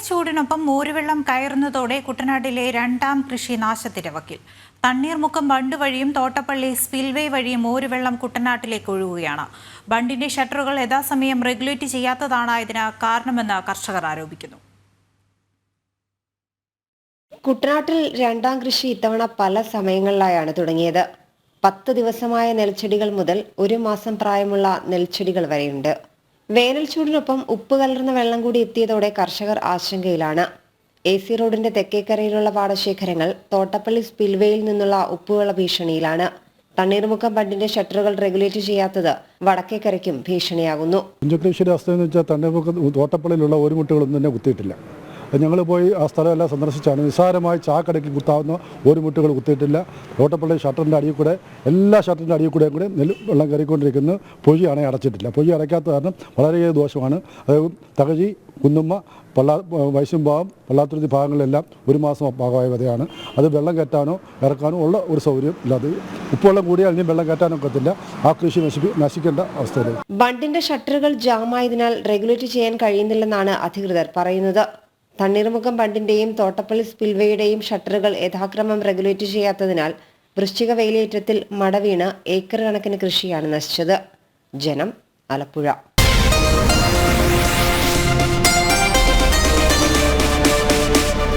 ചൂടിനൊപ്പം മോരുവെള്ളം കയറുന്നതോടെ കുട്ടനാട്ടിലെ രണ്ടാം കൃഷി നാശത്തിരവക്കിൽ. തണ്ണീർമുക്കം ബണ്ട് വഴിയും തോട്ടപ്പള്ളി സ്പിൽവേ വഴിയും മോരുവെള്ളം കുട്ടനാട്ടിലേക്ക് ഒഴുകുകയാണ്. ബണ്ടിന്റെ ഷട്ടറുകൾ യഥാസമയം റെഗുലേറ്റ് ചെയ്യാത്തതാണ് ഇതിന് കാരണമെന്ന് കർഷകർ ആരോപിക്കുന്നു. കുട്ടനാട്ടിൽ രണ്ടാം കൃഷി ഇത്തവണ പല സമയങ്ങളിലായാണ് തുടങ്ങിയത്. 10 ദിവസമായ നെൽച്ചെടികൾ മുതൽ 1 മാസം പ്രായമുള്ള നെൽച്ചെടികൾ വരെയുണ്ട്. വേനൽ ചൂടിനൊപ്പം ഉപ്പ് കലർന്ന വെള്ളം കൂടി എത്തിയതോടെ കർഷകർ ആശങ്കയിലാണ്. AC റോഡിന്റെ തെക്കേക്കരയിലുള്ള പാടശേഖരങ്ങൾ തോട്ടപ്പള്ളി സ്പിൽവേയിൽ നിന്നുള്ള ഉപ്പുവെള്ള ഭീഷണിയിലാണ്. തണ്ണീർമുക്കം ബണ്ടിന്റെ ഷട്ടറുകൾ റെഗുലേറ്റ് ചെയ്യാത്തത് വടക്കേക്കരയ്ക്കും ഭീഷണിയാകുന്നു. തണ്ണീർമുക്കം തോട്ടപ്പള്ളിയിലുള്ള ഒരു മുട്ടുകളൊന്നും തന്നെ കുത്തിയിട്ടില്ല. ഞങ്ങൾ പോയി ആ സ്ഥലമെല്ലാം സന്ദർശിച്ചാണ്. നിസ്സാരമായി ചാക്കടക്കി കുത്താവുന്ന ഒരു മുട്ടുകൾ കുത്തിയിട്ടില്ല. തോട്ടപ്പള്ളി ഷട്ടറിൻ്റെ അടിയിൽ കൂടെ എല്ലാ ഷട്ടറിൻ്റെ അടിയിൽ കൂടെയും കൂടെ വെള്ളം കയറിക്കൊണ്ടിരിക്കുന്നത്. പൊഴി അടച്ചിട്ടില്ല. പൊഴി അടയ്ക്കാത്ത കാരണം വളരെയേറെ ദോഷമാണ്. അതായത് തകഴി, കുന്നുമ്മ, വൈശുംഭാഗം, പള്ളാത്തുരുത്തി ഭാഗങ്ങളിലെല്ലാം 1 മാസം ഭാഗമായ വിധയാണ്. അത് വെള്ളം കയറ്റാനോ ഇറക്കാനോ ഉള്ള ഒരു സൗകര്യം ഇല്ലാതെ ഉപ്പുവെള്ളം കൂടിയാൽ ഇനിയും വെള്ളം കയറ്റാനോ ഒക്കത്തില്ല. ആ കൃഷി നശിക്കേണ്ട അവസ്ഥയിൽ ബണ്ടിന്റെ ഷട്ടറുകൾ ജാമായതിനാൽ റെഗുലേറ്റ് ചെയ്യാൻ കഴിയുന്നില്ലെന്നാണ് അധികൃതർ പറയുന്നത്. തണ്ണീർമുക്കം ബണ്ടിന്റെയും തോട്ടപ്പള്ളി സ്പിൽവേയുടെയും ഷട്ടറുകൾ യഥാക്രമം റെഗുലേറ്റ് ചെയ്യാത്തതിനാൽ വൃശ്ചിക വേലിയേറ്റത്തിൽ മടവീണ് ഏക്കർ കണക്കിന് കൃഷിയാണ് നശിച്ചത്. ജനം, ആലപ്പുഴ.